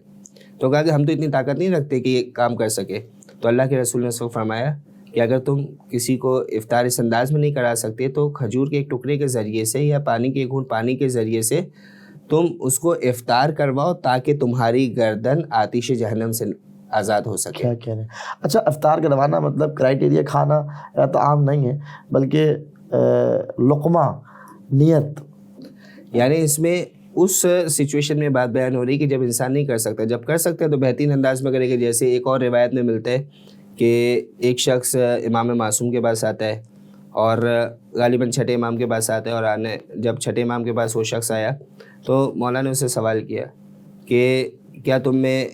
تو کہا کہ ہم تو اتنی طاقت نہیں رکھتے کہ یہ کام کر سکے. تو اللہ کے رسول نے اس کو فرمایا کہ اگر تم کسی کو افطار اس انداز میں نہیں کرا سکتے تو کھجور کے ایک ٹکڑے کے ذریعے سے یا پانی کے ایک گھونٹ پانی کے ذریعے سے تم اس کو افطار کرواؤ، تاکہ تمہاری گردن آتش جہنم سے آزاد ہو سکے. کیا کہہ رہے ہیں. اچھا، افطار کروانا مطلب کرائٹیریا کھانا یا طعام نہیں ہے، بلکہ لقمہ، نیت. یعنی اس میں اس سچویشن میں بات بیان ہو رہی کہ جب انسان نہیں کر سکتا، جب کر سکتا ہے تو بہترین انداز میں کرے گا. جیسے ایک اور روایت میں ملتا ہے کہ ایک شخص امام معصوم کے پاس آتا ہے اور غالباً چھٹے امام کے پاس آتا ہے، اور جب چھٹے امام کے پاس وہ شخص آیا تو مولا نے اسے سوال کیا کہ کیا تم میں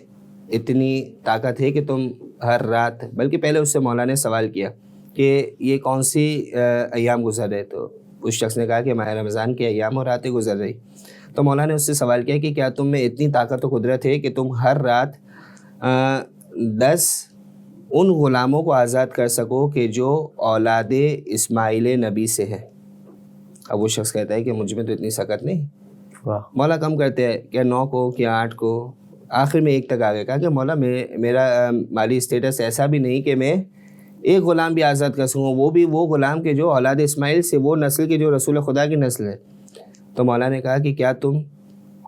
اتنی طاقت ہے کہ تم ہر رات، بلکہ پہلے اس سے مولا نے سوال کیا کہ یہ کون سی ایام گزر رہے. تو اس شخص نے کہا کہ ماہ رمضان کے ایام اور راتیں گزر رہی. تو مولا نے اس سے سوال کیا کہ کیا تم میں اتنی طاقت و قدرت ہے کہ تم ہر رات 10 ان غلاموں کو آزاد کر سکو کہ جو اولاد اسماعیل نبی سے ہے. اب وہ شخص کہتا ہے کہ مجھ میں تو اتنی سکت نہیں. مولا کم کرتے ہیں، کیا 9 کو، کیا 8 کو. آخر میں 1 تک آ گیا. کہا کہ مولا میرا مالی اسٹیٹس ایسا بھی نہیں کہ میں ایک غلام بھی آزاد کر سکوں، وہ بھی وہ غلام کے جو اولاد اسماعیل سے، وہ نسل کے جو رسول خدا کی نسل ہے. تو مولا نے کہا کہ کیا تم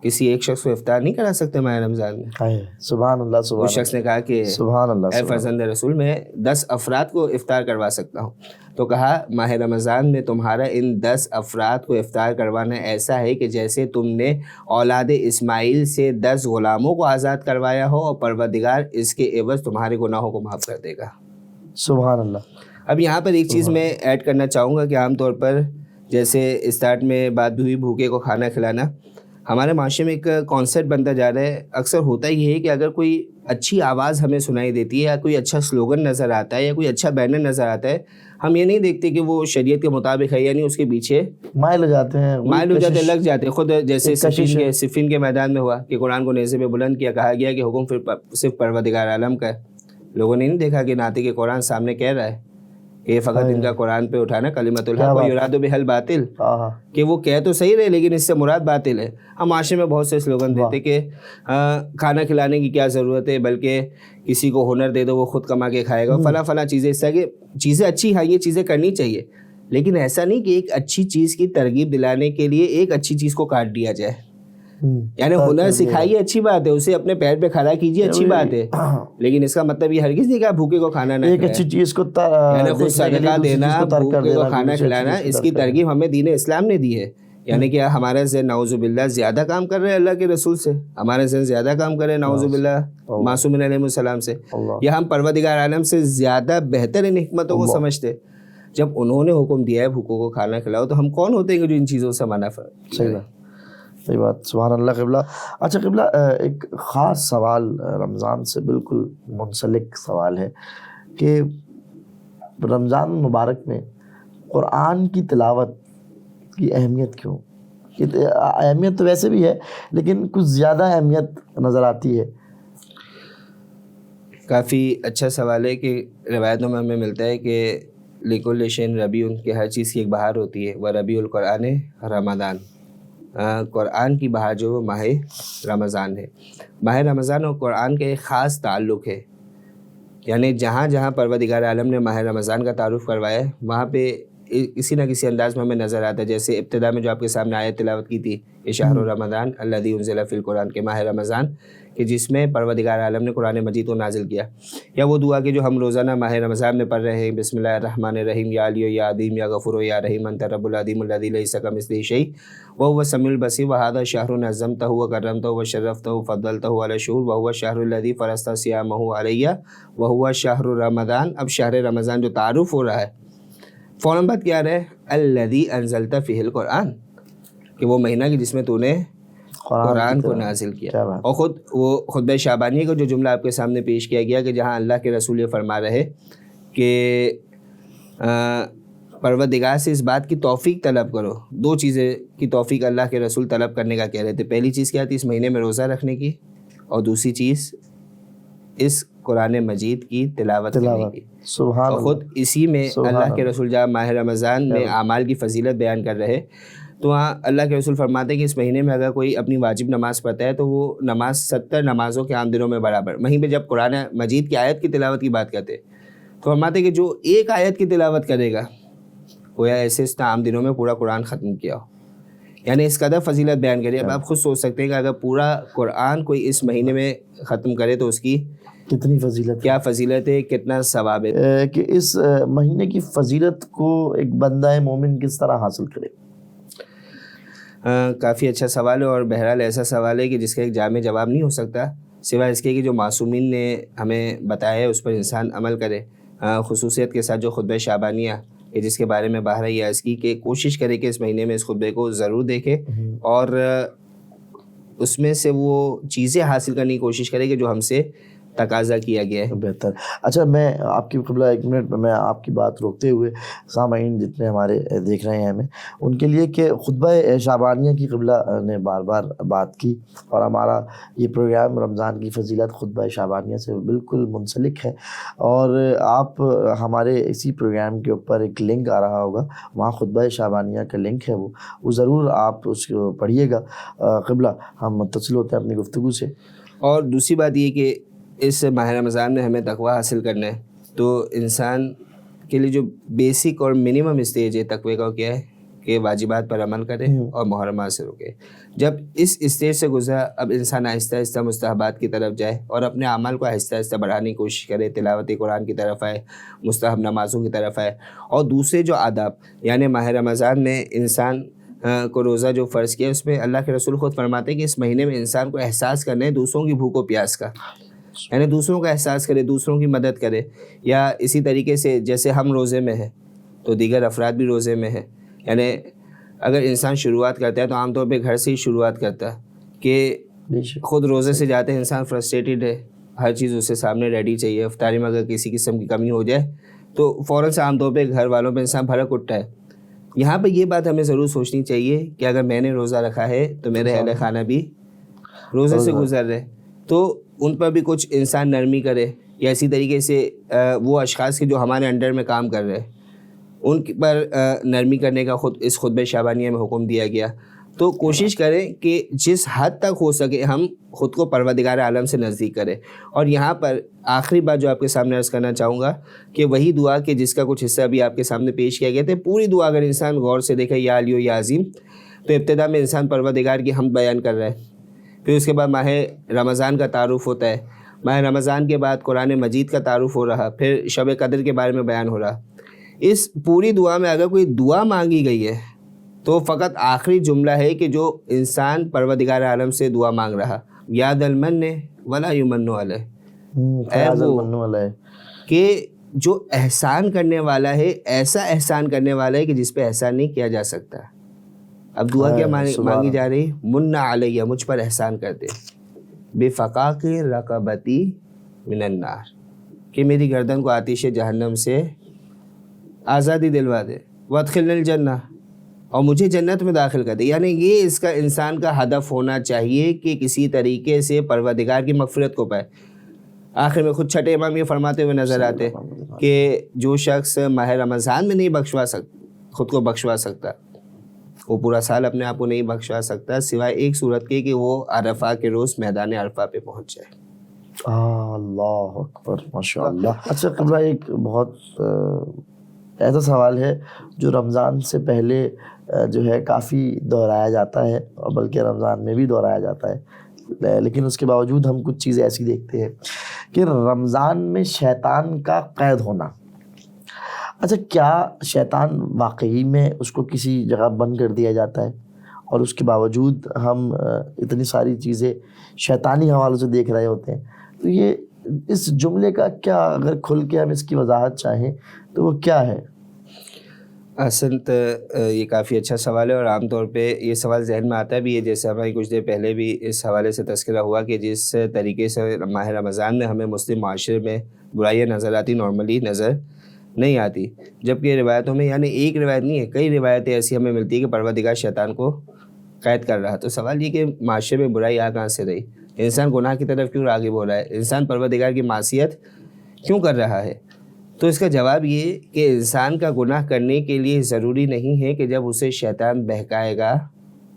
کسی ایک شخص کو افطار نہیں کرا سکتے ماہ رمضان میں؟ سبحان اللہ سبحان. اس شخص نے کہا کہ سبحان اللہ اے فرزند رسول، میں 10 افراد کو افطار کروا سکتا ہوں. تو کہا ماہ رمضان میں تمہارا ان 10 افراد کو افطار کروانا ایسا ہے کہ جیسے تم نے اولاد اسماعیل سے 10 غلاموں کو آزاد کروایا ہو، اور پروردگار اس کے عوض تمہارے گناہوں کو معاف کر دے گا. سبحان اللہ. اب یہاں پر ایک چیز میں ایڈ کرنا چاہوں گا کہ عام طور پر جیسے اسٹارٹ میں بات بھی ہوئی بھوکے کو کھانا کھلانا، ہمارے معاشرے میں ایک کانسیپٹ بنتا جا رہا ہے. اکثر ہوتا ہی ہے کہ اگر کوئی اچھی آواز ہمیں سنائی دیتی ہے، یا کوئی اچھا سلوگن نظر آتا ہے، یا کوئی اچھا بینر نظر آتا ہے، ہم یہ نہیں دیکھتے کہ وہ شریعت کے مطابق ہے، یعنی اس کے پیچھے مائل ہو جاتے ہیں، لگ جاتے ہیں. خود جیسے صفین کے میدان میں ہوا کہ قرآن کو نیزے پہ بلند کیا، کہا گیا کہ حکم صرف پروردگار عالم کا ہے. لوگوں نے نہیں دیکھا کہ ناطق قرآن سامنے کہہ رہا ہے کہ یہ فقط ان کا قرآن پہ اٹھانا کلمۃ الحق و یراد بہل باطل، کہ وہ کہہ تو صحیح رہے لیکن اس سے مراد باطل ہے. ہم معاشرے میں بہت سے سلوگن دیتے کہ کھانا کھلانے کی کیا ضرورت ہے، بلکہ کسی کو ہنر دے دو وہ خود کما کے کھائے گا، فلاں فلاں چیزیں. اس طرح کی چیزیں اچھی ہیں، یہ چیزیں کرنی چاہیے، لیکن ایسا نہیں کہ ایک اچھی چیز کی ترغیب دلانے کے لیے ایک اچھی چیز کو کاٹ دیا جائے. یعنی ہنر سکھائیے، اچھی بات ہے، اسے اپنے پیر پہ کھڑا کیجیے، اچھی بات ہے، لیکن اس کا مطلب یہ ہرگز نہیں کہ بھوکے کو کھانا نہ ایک اچھی چیز کو یعنی خود صدقہ دینا، بھوکے کو کھانا کھلانا، اس کی ترغیب ہمیں دین اسلام نے دی ہے. یعنی کہ ہمارا ذہن نعوذ باللہ زیادہ کام کر رہے ہیں اللہ کے رسول سے، ہمارا ذہن زیادہ کام کر رہے ہیں نعوذ باللہ معصومین علیہ السلام سے، یا ہم پروردگار عالم سے زیادہ بہتر ان حکمتوں کو سمجھتے. جب انہوں نے حکم دیا ہے بھوکوں کو کھانا کھلاؤ، تو ہم کون ہوتے ہیں کہ جو ان چیزوں سے منع کریں؟ صحیح بات. سبحان اللہ. قبلہ، اچھا قبلہ، ایک خاص سوال رمضان سے بالکل منسلک سوال ہے کہ رمضان مبارک میں قرآن کی تلاوت کی اہمیت کیوں؟ اہمیت تو ویسے بھی ہے لیکن کچھ زیادہ اہمیت نظر آتی ہے. کافی اچھا سوال ہے کہ روایتوں میں ہمیں ملتا ہے کہ لکل شین ربیع، کہ ہر چیز کی ایک بہار ہوتی ہے، وہ ربیع القرآن رمضان، قرآن کی بہار جو وہ ماہ رمضان ہے۔ ماہ رمضان اور قرآن کا ایک خاص تعلق ہے، یعنی جہاں جہاں پروردگار عالم نے ماہ رمضان کا تعارف کروایا ہے وہاں پہ کسی نہ کسی انداز میں ہمیں نظر آتا ہے۔ جیسے ابتدا میں جو آپ کے سامنے آیت تلاوت کی تھی، یہ شہر رمضان الذی انزل فی القرآن، کے ماہ رمضان کہ جس میں پروردگار عالم نے قرآن مجید کو نازل کیا، یا وہ دعا کہ جو ہم روزانہ ماہ رمضان میں پڑھ رہے ہیں، بسم اللہ الرحمن الرحیم، یا علی یا عظیم یا غفور یا رحیم انت رب العظیم الذی لیس کمثلہ شیء وہو السمیع البصیر وھذا شہر نظمتہ وکرمتہ وشرفتہ وفضلتہ علی الشہور وہو الشہر الذی فرضت صیامہ علی وہو شہر رمضان۔ اب شہر رمضان جو تعارف ہو رہا ہے، فوراً بات کیا رہے الذی انزلت فیہ القرآن، کہ وہ مہینہ کہ جس میں تو نے قرآن کو نازل کیا۔ اور خود وہ خطبہ شعبانیہ کا جو جملہ آپ کے سامنے پیش کیا گیا کہ جہاں اللہ کے رسول یہ فرما رہے کہ پروردگار سے اس بات کی توفیق طلب کرو، دو چیزیں کی توفیق اللہ کے رسول طلب کرنے کا کہہ رہے تھے۔ پہلی چیز کیا تھی؟ اس مہینے میں روزہ رکھنے کی، اور دوسری چیز اس قرآن مجید کی تلاوت کرنے کی۔ سبحان اور خود اسی میں اللہ کے رسول جہاں ماہ رمضان میں اعمال کی فضیلت بیان کر رہے تو وہاں اللہ کے رسول فرماتے ہیں کہ اس مہینے میں اگر کوئی اپنی واجب نماز پڑھتا ہے تو وہ نماز 70 نمازوں کے عام دنوں میں برابر۔ وہیں پہ جب قرآن مجید کی آیت کی تلاوت کی بات کرتے تو فرماتے ہیں کہ جو ایک آیت کی تلاوت کرے گا گویا ایسے اس نے عام دنوں میں پورا قرآن ختم کیا ہو، یعنی اس قدر فضیلت بیان کری۔ اب آپ خود سوچ سکتے ہیں کہ اگر پورا قرآن کوئی اس مہینے میں ختم کرے تو اس کی کتنی فضیلت، کیا فضیلت ہے، کتنا ثواب ہے۔ کہ اس مہینے کی فضیلت کو ایک بندہ مومن کس طرح حاصل کرے؟ کافی اچھا سوال ہے، اور بہرحال ایسا سوال ہے کہ جس کا ایک جامع جواب نہیں ہو سکتا سوائے اس کے کہ جو معصومین نے ہمیں بتایا ہے اس پر انسان عمل کرے، خصوصیت کے ساتھ جو خطبہ شعبانیہ کہ جس کے بارے میں باہر یہ عرض کی کہ کوشش کرے کہ اس مہینے میں اس خطبے کو ضرور دیکھے اور اس میں سے وہ چیزیں حاصل کرنے کی کوشش کرے کہ جو ہم سے تقاضا کیا گیا ہے۔ بہتر۔ اچھا، میں آپ کی قبلہ ایک منٹ میں آپ کی بات روکتے ہوئے سامعین جتنے ہمارے دیکھ رہے ہیں ہمیں ان کے لیے کہ خطبہ شعبانیہ کی قبلہ نے بار بار بات کی، اور ہمارا یہ پروگرام رمضان کی فضیلت خطبہ شعبانیہ سے بالکل منسلک ہے، اور آپ ہمارے اسی پروگرام کے اوپر ایک لنک آ رہا ہوگا، وہاں خطبہ شعبانیہ کا لنک ہے، وہ ضرور آپ اس کو پڑھیے گا۔ قبلہ ہم متصل ہوتے ہیں اپنی گفتگو سے۔ اور دوسری بات یہ کہ اس ماہ رمضان میں ہمیں تقویٰ حاصل کرنا ہے، تو انسان کے لیے جو بیسک اور منیمم اسٹیج ہے تقوی کا کیا ہے کہ واجبات پر عمل کرے اور محرمات سے روکے۔ جب اس اسٹیج سے گزرا اب انسان آہستہ آہستہ مستحبات کی طرف جائے اور اپنے اعمال کو آہستہ آہستہ بڑھانے کی کوشش کرے، تلاوت قرآن کی طرف آئے، مستحب نمازوں کی طرف آئے، اور دوسرے جو آداب یعنی ماہ رمضان میں انسان کو روزہ جو فرض کیا اس میں اللہ کے رسول خود فرماتے ہیں کہ اس مہینے میں انسان کو احساس کرنا ہے دوسروں کی بھوک و پیاس کا، یعنی دوسروں کا احساس کرے، دوسروں کی مدد کرے۔ یا اسی طریقے سے جیسے ہم روزے میں ہیں تو دیگر افراد بھی روزے میں ہیں، یعنی اگر انسان شروعات کرتا ہے تو عام طور پہ گھر سے ہی شروعات کرتا ہے کہ خود روزے سے جاتے ہیں انسان فرسٹریٹڈ ہے، ہر چیز اسے سامنے ریڈی چاہیے، افطاری میں اگر کسی قسم کی کمی ہو جائے تو فوراً سے عام طور پہ گھر والوں پہ انسان بھڑک اٹھتا ہے۔ یہاں پہ یہ بات ہمیں ضرور سوچنی چاہیے کہ اگر میں نے روزہ رکھا ہے تو میرے اہل خانہ بھی روزے سے گزر رہے، تو ان پر بھی کچھ انسان نرمی کرے، یا اسی طریقے سے وہ اشخاص کے جو ہمارے انڈر میں کام کر رہے ہیں ان پر نرمی کرنے کا خود اس خطبہ شعبانیہ میں حکم دیا گیا۔ تو کوشش کریں کہ جس حد تک ہو سکے ہم خود کو پروردگار عالم سے نزدیک کریں۔ اور یہاں پر آخری بات جو آپ کے سامنے عرض کرنا چاہوں گا کہ وہی دعا کہ جس کا کچھ حصہ بھی آپ کے سامنے پیش کیا گیا تھا، پوری دعا اگر انسان غور سے دیکھے یا علی یا عظیم، تو ابتدا میں انسان پروردگار کی حمد بیان کر رہا ہے، پھر اس کے بعد ماہ رمضان کا تعارف ہوتا ہے، ماہ رمضان کے بعد قرآن مجید کا تعارف ہو رہا، پھر شب قدر کے بارے میں بیان ہو رہا۔ اس پوری دعا میں اگر کوئی دعا مانگی گئی ہے تو فقط آخری جملہ ہے کہ جو انسان پروردگار عالم سے دعا مانگ رہا، یاد المن ولا یمن علیہ، کہ جو احسان کرنے والا ہے ایسا احسان کرنے والا ہے کہ جس پہ احسان نہیں کیا جا سکتا۔ اب دعا کیا مانگی جا رہی؟ من علیہ، مجھ پر احسان کر دے، بفقاق رقبتی من النار، کہ میری گردن کو آتش جہنم سے آزادی دلوا دے، وادخلنی الجنہ، اور مجھے جنت میں داخل کر دے۔ یعنی یہ اس کا انسان کا ہدف ہونا چاہیے کہ کسی طریقے سے پروردگار کی مغفرت کو پائے۔ آخر میں خود چھٹے امام یہ فرماتے ہوئے نظر آتے کہ جو شخص ماہ رمضان میں نہیں خود کو بخشوا سکتا وہ پورا سال اپنے آپ کو نہیں بخشوا سکتا سوائے ایک صورت کے کہ وہ عرفہ کے روز میدان عرفہ پہ پہنچ جائے. اللہ اکبر ماشاء اللہ. اچھا قبلہ ایک بہت ایسا سوال ہے جو رمضان سے پہلے جو ہے کافی دہرایا جاتا ہے اور بلکہ رمضان میں بھی دہرایا جاتا ہے, لیکن اس کے باوجود ہم کچھ چیزیں ایسی دیکھتے ہیں کہ رمضان میں شیطان کا قید ہونا. اچھا کیا شیطان واقعی میں اس کو کسی جگہ بند کر دیا جاتا ہے اور اس کے باوجود ہم اتنی ساری چیزیں شیطانی حوالوں سے دیکھ رہے ہوتے ہیں؟ تو یہ اس جملے کا کیا, اگر کھل کے ہم اس کی وضاحت چاہیں تو وہ کیا ہے؟ اصل تو یہ کافی اچھا سوال ہے اور عام طور پہ یہ سوال ذہن میں آتا بھی ہے, جیسے ہماری کچھ دیر پہلے بھی اس حوالے سے تذکرہ ہوا کہ جس طریقے سے ماہ رمضان میں ہمیں مسلم معاشرے میں برائیاں نظر آتی نارملی نظر نہیں آتی, جبکہ روایتوں میں یعنی ایک روایت نہیں ہے کئی روایتیں ایسی ہمیں ملتی ہے کہ پروردگار شیطان کو قید کر رہا. تو سوال یہ کہ معاشرے میں برائی آ کہاں سے رہی, انسان گناہ کی طرف کیوں راغب ہو رہا ہے, انسان پروردگار کی معصیت کیوں کر رہا ہے؟ تو اس کا جواب یہ کہ انسان کا گناہ کرنے کے لیے ضروری نہیں ہے کہ جب اسے شیطان بہکائے گا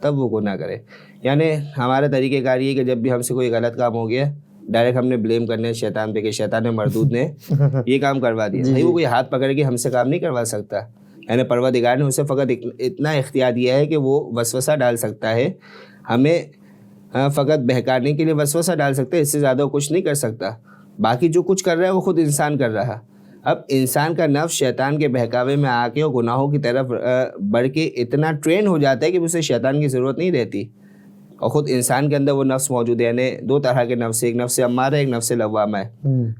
تب وہ گناہ کرے. یعنی ہمارا طریقہ کار یہ کہ جب بھی ہم سے کوئی غلط کام ہو گیا ڈائریکٹ ہم نے بلیم کرنے شیطان پہ کہ شیطان مردود نے یہ کام کروا دیا. بھائی وہ کوئی ہاتھ پکڑ کے ہم سے کام نہیں کروا سکتا, یعنی پروردگار نے اسے فقط اتنا اختیار دیا ہے کہ وہ وسوسہ ڈال سکتا ہے, ہمیں فقط بہکانے کے لیے وسوسہ ڈال سکتا ہے, اس سے زیادہ کچھ نہیں کر سکتا. باقی جو کچھ کر رہا ہے وہ خود انسان کر رہا. اب انسان کا نفس شیطان کے بہکاوے میں آ کے اور گناہوں کی طرف بڑھ کے اتنا ٹرین ہو جاتا ہے کہ اسے شیطان کی ضرورت نہیں رہتی, اور خود انسان کے اندر وہ نفس موجود ہے. یعنی دو طرح کے نفس, ایک نفس امارہ ایک نفس لوامہ ہے.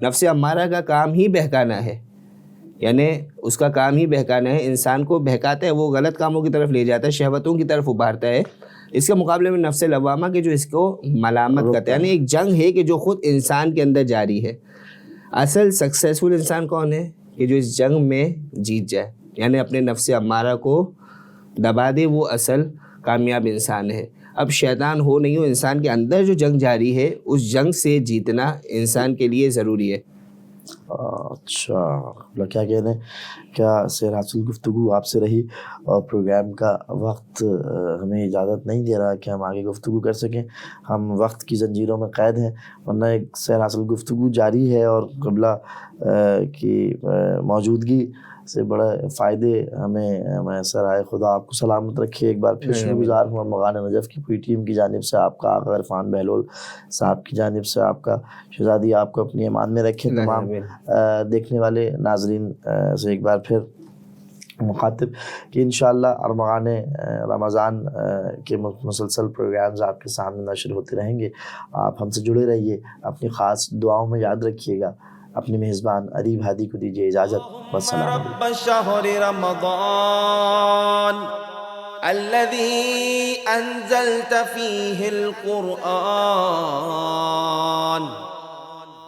نفس امارہ کا کام ہی بہکانا ہے, یعنی اس کا کام ہی بہکانا ہے, انسان کو بہکاتا ہے, وہ غلط کاموں کی طرف لے جاتا ہے, شہوتوں کی طرف ابھارتا ہے. اس کے مقابلے میں نفس لوامہ کے جو اس کو ملامت کرتا ہے, یعنی ایک جنگ ہے کہ جو خود انسان کے اندر جاری ہے. اصل سکسیسفل انسان کون ہے کہ جو اس جنگ میں جیت جائے, یعنی اپنے نفس امارہ کو دبا دے, وہ اصل کامیاب انسان ہے. اب شیطان ہو نہیں ہو, انسان کے اندر جو جنگ جاری ہے اس جنگ سے جیتنا انسان کے لیے ضروری ہے. اچھا کیا کہنے, کیا سیر حاصل گفتگو آپ سے رہی اور پروگرام کا وقت ہمیں اجازت نہیں دے رہا کہ ہم آگے گفتگو کر سکیں, ہم وقت کی زنجیروں میں قید ہیں, ورنہ ایک سیر حاصل گفتگو جاری ہے اور قبلہ کی موجودگی سے بڑے فائدے ہمیں میسر آئے. خدا آپ کو سلامت رکھے. ایک بار پھر شکر گزار ہوں مغان نجف کی پوری ٹیم کی جانب سے, آپ کا آقا عرفان بہلول صاحب کی جانب سے, آپ کا شہزادی آپ کو اپنی امان میں رکھے. تمام دیکھنے والے ناظرین سے ایک بار پھر مخاطب کہ انشاءاللہ ارمغان رمضان کے مسلسل پروگرامز آپ کے سامنے نشر ہوتے رہیں گے. آپ ہم سے جڑے رہیے, اپنی خاص دعاؤں میں یاد رکھیے گا. اپنے میزبان ادیب ہادی کو دیجیے اجازت. والسلام علیکم. رب شهر رمضان الذي أنزلت فيه القرآن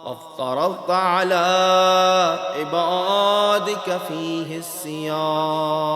وافترضت على عبادك فيه الصيام